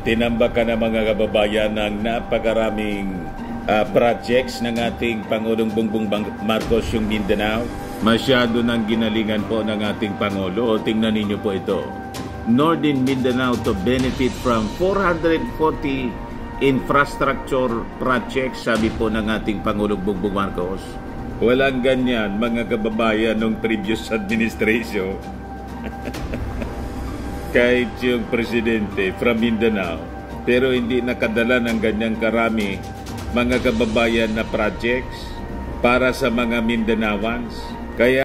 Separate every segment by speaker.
Speaker 1: Tinambakan ng mga kababayan ng napakaraming projects ng ating Pangulong Bongbong Marcos yung Mindanao. Masyado ng ginalingan po ng ating Pangulo. Tingnan ninyo po ito. Northern Mindanao to benefit from 440 infrastructure projects, sabi po ng ating Pangulong Bongbong Marcos. Walang ganyan mga kababayan ng previous administration. Kahit yung presidente from Mindanao, pero hindi nakadala ng ganyang karami mga kababayan na projects para sa mga Mindanawans. Kaya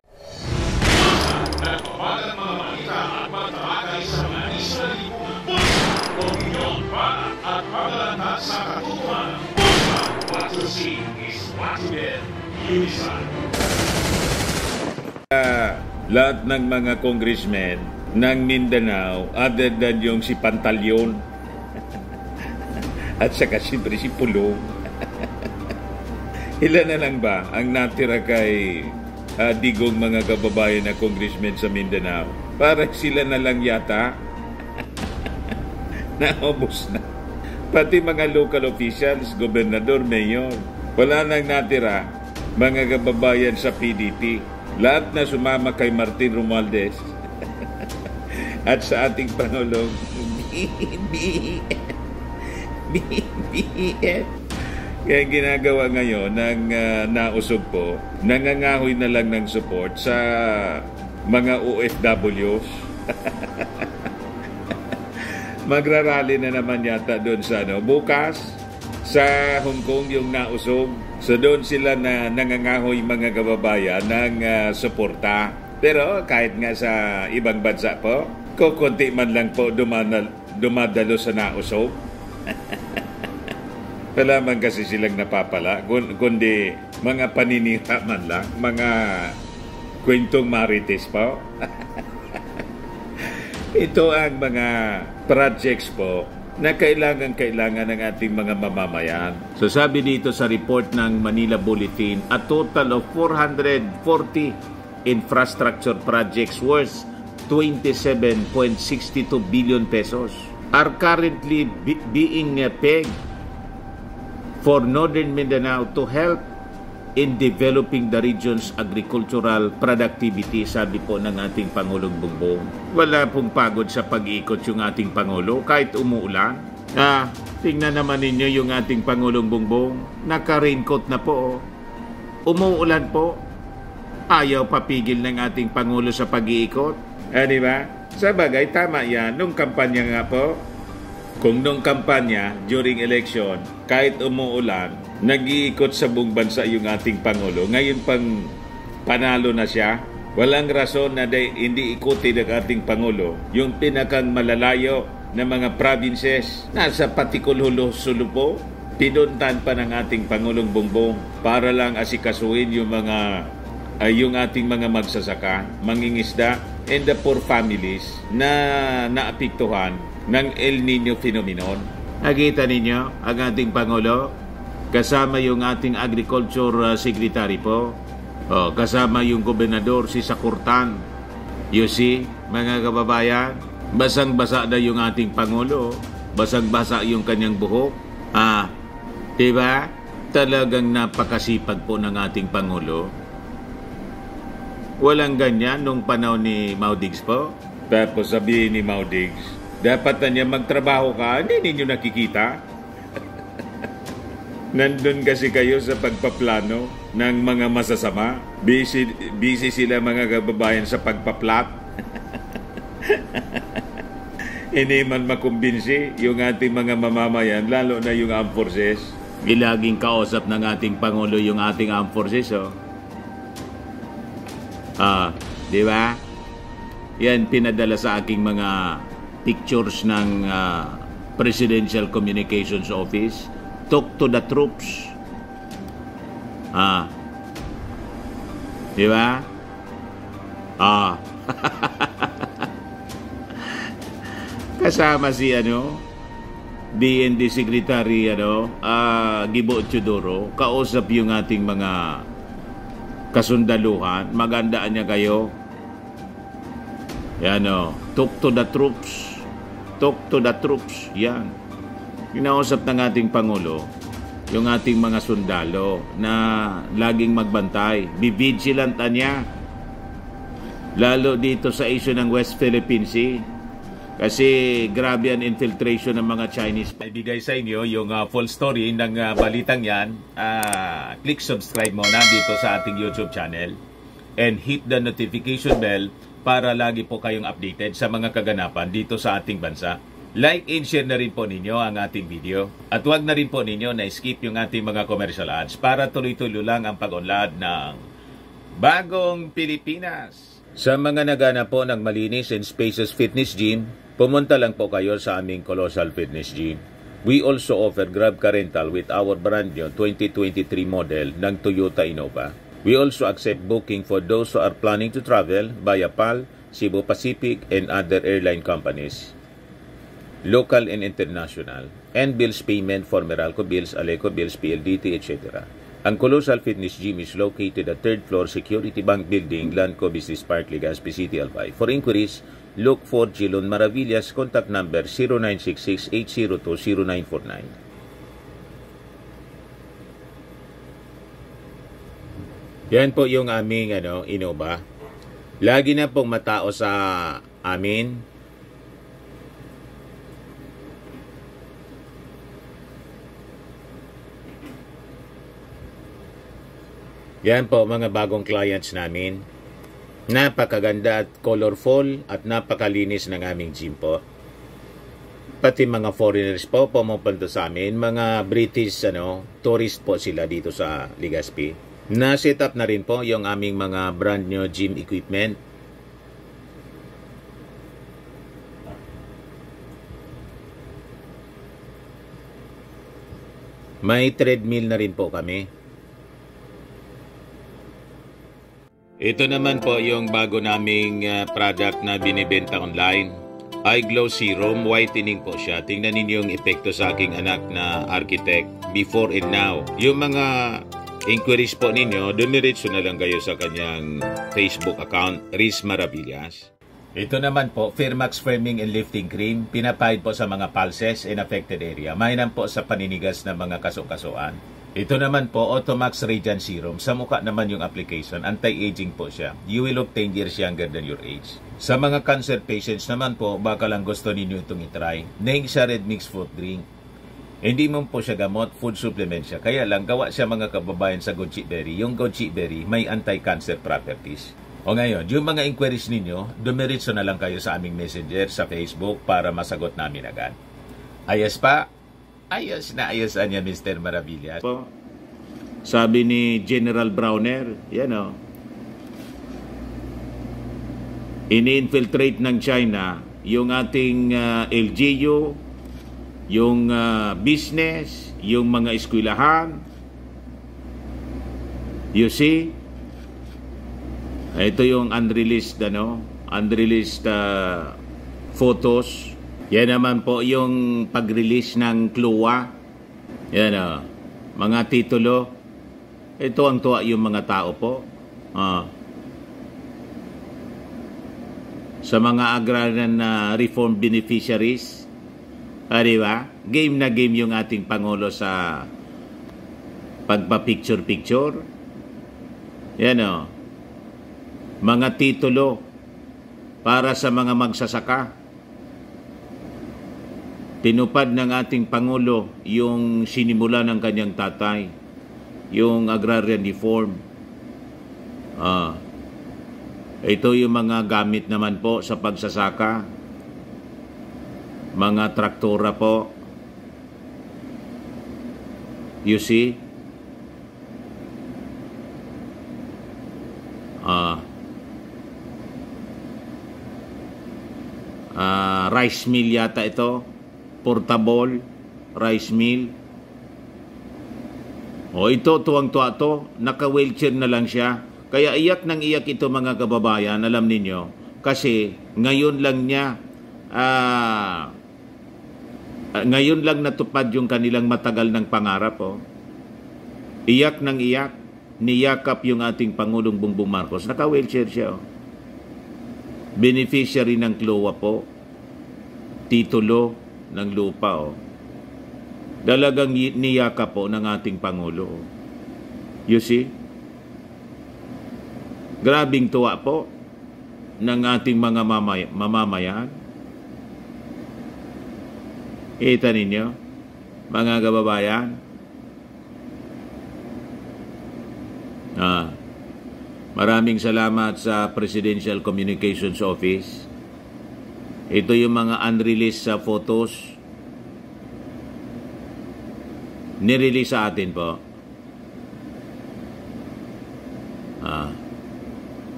Speaker 1: lahat ng mga congressmen ng Mindanao, other than yung si Pantaleon at saka siyempre si Pulong, ilan na lang ba ang natira kay digong mga kababayan na congressmen sa Mindanao? Para sila na lang yata. Naubos na. Pati mga local officials, gobernador, mayor, wala nang natira mga kababayan sa PDP. Lahat na sumama kay Martin Romualdez at sa ating Pangulong BBM. Kaya ginagawa ngayon ng nausog po, nangangahoy na lang ng support sa mga OFWs. Magrarally na naman yata doon sa bukas sa Hong Kong yung nausog. So doon sila na nangangahoy mga kababayan ng suporta. Pero kahit nga sa ibang bansa po, kukunti man lang po dumadalo sa nausog. Wala man kasi silang napapala, kundi mga paninira man lang, mga kwentong marites po. Ito ang mga projects po na kailangan ng ating mga mamamayan. So sabi dito sa report ng Manila Bulletin, a total of 440 infrastructure projects worth 27.62 billion pesos are currently being pegged for Northern Mindanao to help in developing the region's agricultural productivity, sabi po ng ating Pangulong Bongbong. Wala pong pagod sa pag-iikot yung ating Pangulo kahit umuulan. Tingnan naman ninyo yung ating Pangulong Bongbong. Naka-raincoat na po. Umuulan po. Ayaw papigil ng ating Pangulo sa pag-iikot. Di ba? Sa bagay, tama yan. Nung kampanya nga po, kung nung kampanya, during election, kahit umuulan, nag-iikot sa buong bansa yung ating Pangulo. Ngayon pang panalo na siya, walang rason na hindi ikutin ng ating Pangulo yung pinakang malalayo na mga provinces. Nasa Patikulhulo-Sulu po, pinuntan pa ng ating Pangulong Bongbong para lang asikasuhin yung ating mga magsasaka, mangingisda, and the poor families na naapektuhan ng El Nino phenomenon. Nakita ninyo ang ating Pangulo, kasama yung ating Agriculture Secretary po, kasama yung Gobernador si Sakurtan. You see, mga kababayan, basang-basa na yung ating Pangulo, basang-basa yung kanyang buhok. Diba? Talagang napakasipag po ng ating Pangulo. Walang ganyan nung panahon ni Maudigs po. Tapos sabihin ni Maudigs, dapat na niya magtrabaho ka, hindi ninyo nakikita. Nandun kasi kayo sa pagpaplano ng mga masasama. Busy sila mga kababayan sa pagpaplat. Hindi man makumbinsi yung ating mga mamamayan, lalo na yung armed forces. Laging kausap ng ating Pangulo yung ating armed forces, di ba? Yan pinadala sa aking mga pictures ng Presidential Communications Office. Talk to the troops. Di ba? Kasama si DND Secretary Gibo Teodoro, kausap yung ating mga kasundaluhan. Magandaan niya kayo. Talk to the troops. Talk to the troops. Yan. Kinausap ng ating Pangulo yung ating mga sundalo na laging magbantay. Be vigilant niya. Lalo dito sa issue ng West Philippine Sea. Kasi grabe ang infiltration ng mga Chinese. Ibigay sa inyo yung full story ng balitang yan. Click subscribe muna dito sa ating YouTube channel. And hit the notification bell para lagi po kayong updated sa mga kaganapan dito sa ating bansa. Like and share na rin po ninyo ang ating video. At huwag na rin po ninyo na skip yung ating mga commercial ads para tuloy-tuloy lang ang pag-unlad ng Bagong Pilipinas. Sa mga nagana po ng malinis and spacious fitness gym, pumunta lang po kayo sa aming Colossal Fitness Gym. We also offer Grab Car Rental with our brand new 2023 model ng Toyota Innova. We also accept booking for those who are planning to travel via PAL, Cebu Pacific, and other airline companies, local and international, and bills payment for Meralco Bills, Aleco Bills, PLDT, etc. Ang Colossal Fitness Gym is located at 3rd floor Security Bank Building, Lanco Business Park, Legazpi City, Albay. For inquiries, look for Jilon Maravillas. Contact number 0966-802-0949. Yan po yung aming Innova. Lagi na pong matao sa amin. Yan po mga bagong clients namin. Napakaganda at colorful at napakalinis ng aming gym po. Pati mga foreigners po pumupunta sa amin, mga British tourist po sila dito sa Legazpi. Na-set up na rin po yung aming mga brand new gym equipment. May treadmill na rin po kami. Ito naman po yung bago naming product na binibenta online. Eye Glow Serum, whitening po siya. Tingnan ninyo yung epekto sa aking anak na architect before and now. Yung mga inquiries po ninyo, dumiretso na lang kayo sa kanyang Facebook account, Riz Maravillas. Ito naman po, Firmax Firming and Lifting Cream, pinapahid po sa mga pulses in affected area. Mainam po sa paninigas ng mga kaso-kasuan. Ito naman po, Automax Radiant Serum. Sa mukha naman yung application, anti-aging po siya. You will look 10 years younger than your age. Sa mga cancer patients naman po, baka lang gusto ninyo itong itry. Naing siya red mixed fruit drink. Hindi mo po siya gamot, food supplement siya. Kaya lang, gawa siya mga kababayan sa goji berry. Yung goji berry may anti-cancer properties. O ngayon, yung mga inquiries ninyo, dumiritso na lang kayo sa aming messenger sa Facebook para masagot namin agad. Ayos pa? Ayos na ayos niya, Mr. Maravillas. Sabi ni General Browner, ini-infiltrate ng China yung ating LGU, yung business, yung mga eskwelahan. You see? Ito yung unreleased photos. Yan naman po yung pag-release ng CLOA. Yan mga titulo. Ito ang tuwa yung mga tao po. Sa mga agrarian na reform beneficiaries. Diba? Game na game yung ating Pangulo sa pagpa-picture-picture. Yan mga titulo para sa mga magsasaka. Tinupad ng ating Pangulo yung sinimula ng kanyang tatay, yung agrarian reform. Ito yung mga gamit naman po sa pagsasaka. Mga traktora po. You see? Rice mill yata ito. Portable rice mill. Ito, tuwang-tuwa to. Naka-wheelchair na lang siya. Kaya iyak ng iyak ito mga kababayan, alam ninyo. Kasi ngayon lang niya, ngayon lang natupad yung kanilang matagal ng pangarap. Iyak ng iyak, niyakap yung ating Pangulong Bongbong Marcos. Naka-wheelchair siya. Beneficiary ng CLOA po. titulo ng lupa. Dalagang niyaka po ng ating Pangulo. You see? Grabing tuwa po ng ating mga mamamayan. Kita ninyo, mga kababayan. Maraming salamat sa Presidential Communications Office. Ito yung mga unreleased photos. Nirelease sa atin po.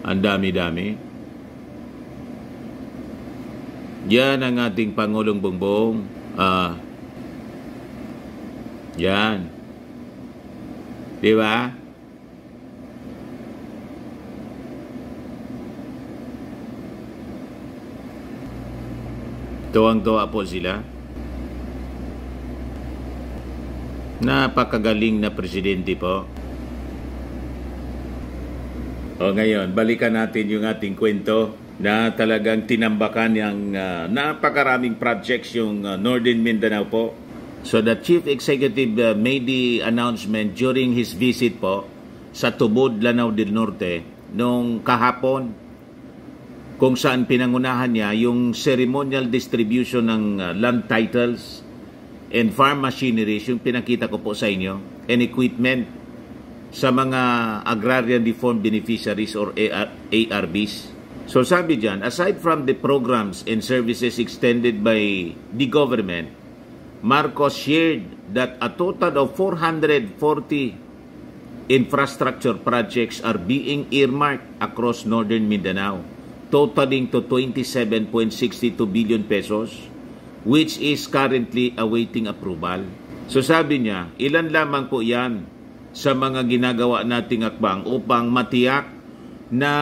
Speaker 1: Ang dami-dami. Yan ang ating Pangulong Bongbong. Yan. Diba? Tuwang-tuwa po sila. Napakagaling na presidente po. Ngayon, balikan natin yung ating kwento na talagang tinambakan yung napakaraming projects yung Northern Mindanao po. So the Chief Executive made the announcement during his visit po sa Tubod, Lanao del Norte noong kahapon, kung saan pinangunahan niya yung ceremonial distribution ng land titles and farm machineries, yung pinakita ko po sa inyo, and equipment sa mga agrarian reform beneficiaries or ARBs. So sabi dyan, aside from the programs and services extended by the government, Marcos shared that a total of 440 infrastructure projects are being earmarked across Northern Mindanao, totaling to 27.62 billion pesos, which is currently awaiting approval. So sabi niya, ilan lamang po yan sa mga ginagawa nating akbang upang matiyak na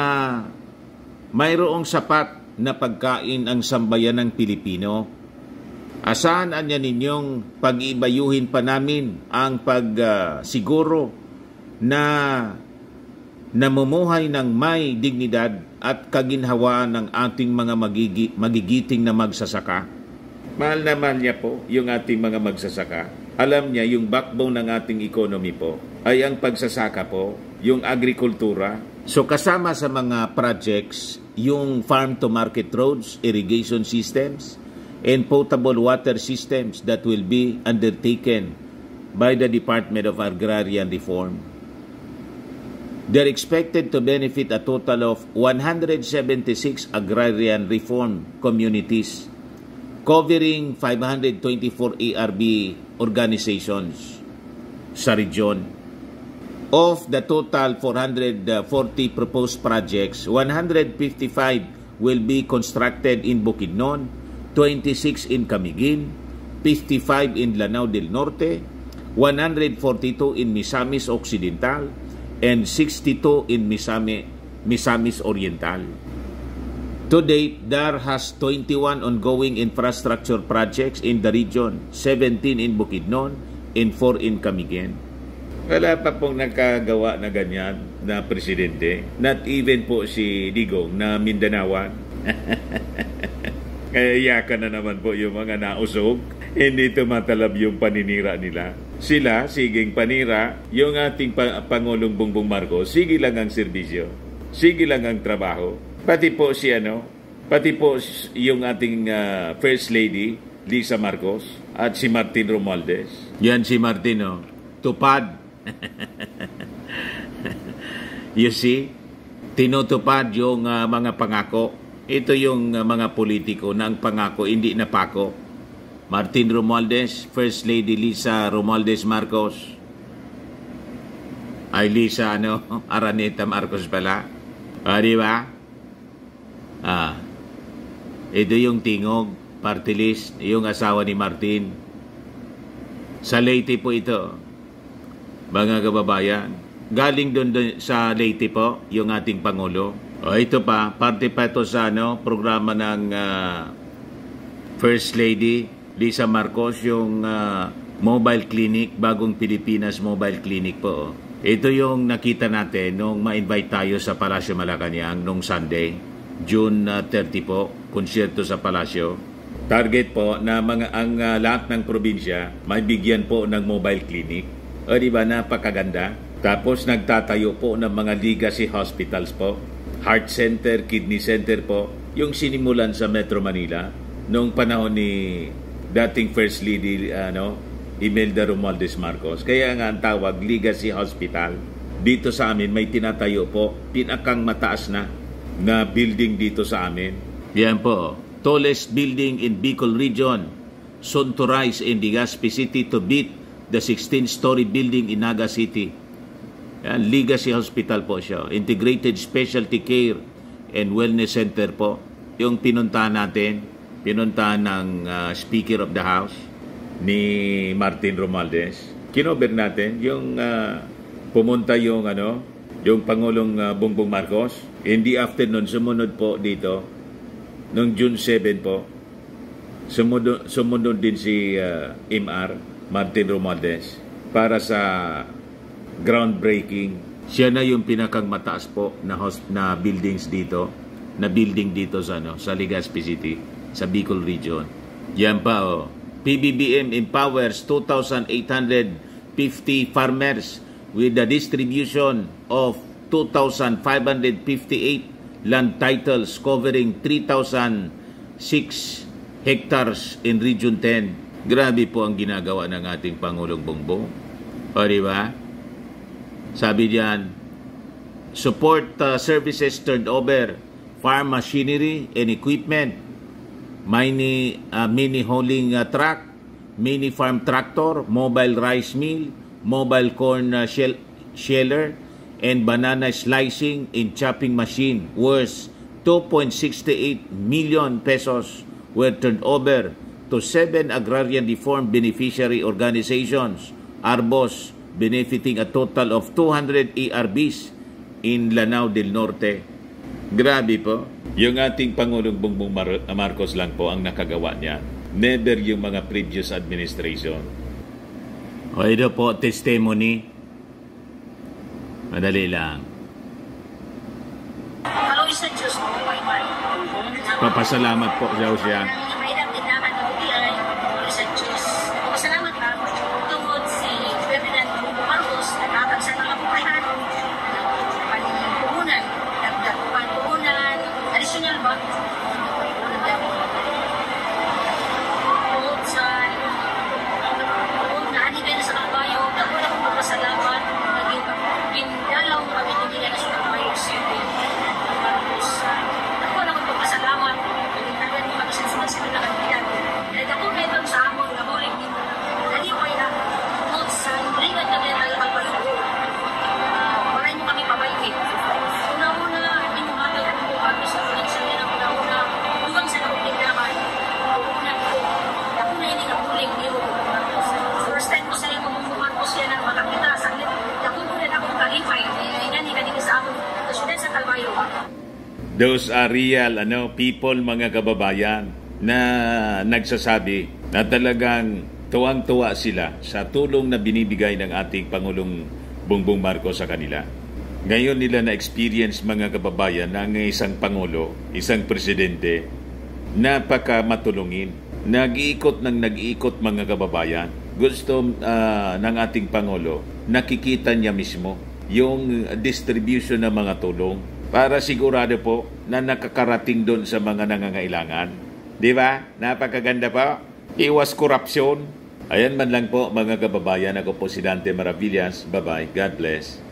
Speaker 1: mayroong sapat na pagkain ang sambayan ng Pilipino. Asahan niya ninyong pag-ibayuhin pa namin ang pagsiguro na namumuhay ng may dignidad at kaginhawaan ng ating mga magigiting na magsasaka. Mahal na mahal niya po yung ating mga magsasaka. Alam niya yung backbone ng ating economy po ay ang pagsasaka po, yung agrikultura. So kasama sa mga projects, yung farm-to-market roads, irrigation systems, and potable water systems that will be undertaken by the Department of Agrarian Reform. They're expected to benefit a total of 176 agrarian reform communities, covering 524 ARB organizations sa region. Of the total 440 proposed projects, 155 will be constructed in Bukidnon, 26 in Camiguin, 55 in Lanao del Norte, 142 in Misamis Occidental, and 62 in Misamis Oriental. To date, DAR has 21 ongoing infrastructure projects in the region, 17 in Bukidnon and 4 in Camiguin. Wala pa pong nagkagawa na ganyan na presidente. Not even po si Digong na Mindanawan. Kaya yakan na naman po yung mga nausog. Hindi tumatalab yung paninira nila. Sila, siging panira, yung ating Pangulong Bongbong Marcos, sige lang ang serbisyo. Sige lang ang trabaho. Pati po yung ating First Lady, Lisa Marcos, at si Martin Romualdez. Yan si Martin, tupad. You see, tinutupad yung mga pangako. Ito yung mga politiko na ang pangako, hindi napako. Martin Romualdez, First Lady Lisa Romualdez Marcos. Ay, Lisa, Araneta Marcos pala. Di ba? Ito yung tingog, party list, yung asawa ni Martin. Sa Leyte po ito, mga kababayan. Galing doon sa Leyte po, yung ating Pangulo. Ito pa, parte pa ito sa programa ng First Lady Lisa Marcos, yung mobile clinic, Bagong Pilipinas Mobile Clinic po. Ito yung nakita natin nung ma-invite tayo sa Palasyo Malacanang nung Sunday, June 30 po, konsyerto sa Palasyo. Target po na lahat ng probinsya may bigyan po ng mobile clinic. O di ba, napakaganda. Tapos nagtatayo po ng mga legacy hospitals po. Heart center, kidney center po. Yung sinimulan sa Metro Manila noong panahon ni dating First Lady Imelda Romualdez Marcos. Kaya nga ang tawag Legacy Hospital. Dito sa amin may tinatayo po, pinakang mataas na building dito sa amin. Yan po. Tallest building in Bicol region, soon to rise in Legazpi City to beat the 16-story building in Naga City. Yan, Legacy Hospital po siya. Integrated Specialty Care and Wellness Center po. Yung pinuntahan natin, pinuntahan ng Speaker of the House ni Martin Romualdez. Kinover natin yung pumunta yung Pangulong Bongbong Marcos. In the afternoon, sumunod po dito noong June 7 po, sumunod din si MR, Martin Romualdez, para sa groundbreaking. Siya na yung pinakang mataas po na buildings dito, na building dito sa Legazpi City, sa Bicol region. Yan pa PBBM empowers 2,850 farmers with the distribution of 2,558 land titles covering 3,006 hectares in Region 10. Grabe po ang ginagawa ng ating Pangulong Bongbong. O diba? Sabi diyan, support services turned over, farm machinery and equipment, mini hauling truck, mini farm tractor, mobile rice mill, mobile corn sheller, and banana slicing and chopping machine worth 2.68 million pesos were turned over to 7 agrarian reform beneficiary organizations, ARBOS, benefiting a total of 200 ARBs in Lanao del Norte. Grabe po. Yung ating Pangulong Bongbong Marcos lang po ang nakagawa niya. Never yung mga previous administration. O ito po, testimony. Madali lang.
Speaker 2: Kalau isa Diyos mo, bye-bye.
Speaker 1: Papasalamat po daw siya.
Speaker 2: Mahirap tindahan ng BI, kalau isa Diyos. Pasalamat lang, tungkol si Ferdinand Marcos, nakakag sa mga bukayan, puhunan, nagdakupan puhunan, additional ba?
Speaker 1: Those are real people, mga kababayan, na nagsasabi na talagang tuwang-tuwa sila sa tulong na binibigay ng ating Pangulong Bongbong Marcos sa kanila. Ngayon nila na-experience, mga kababayan, na ang isang Pangulo, isang Presidente, napaka matulungin. Nag-iikot mga kababayan. Gusto ng ating Pangulo, nakikita niya mismo yung distribution ng mga tulong para sigurado po na nakakarating doon sa mga nangangailangan. Di ba? Napakaganda pa. Iwas korupsyon. Ayan man lang po, mga kababayan. Ako po si Dante Maravillas. Bye-bye. God bless.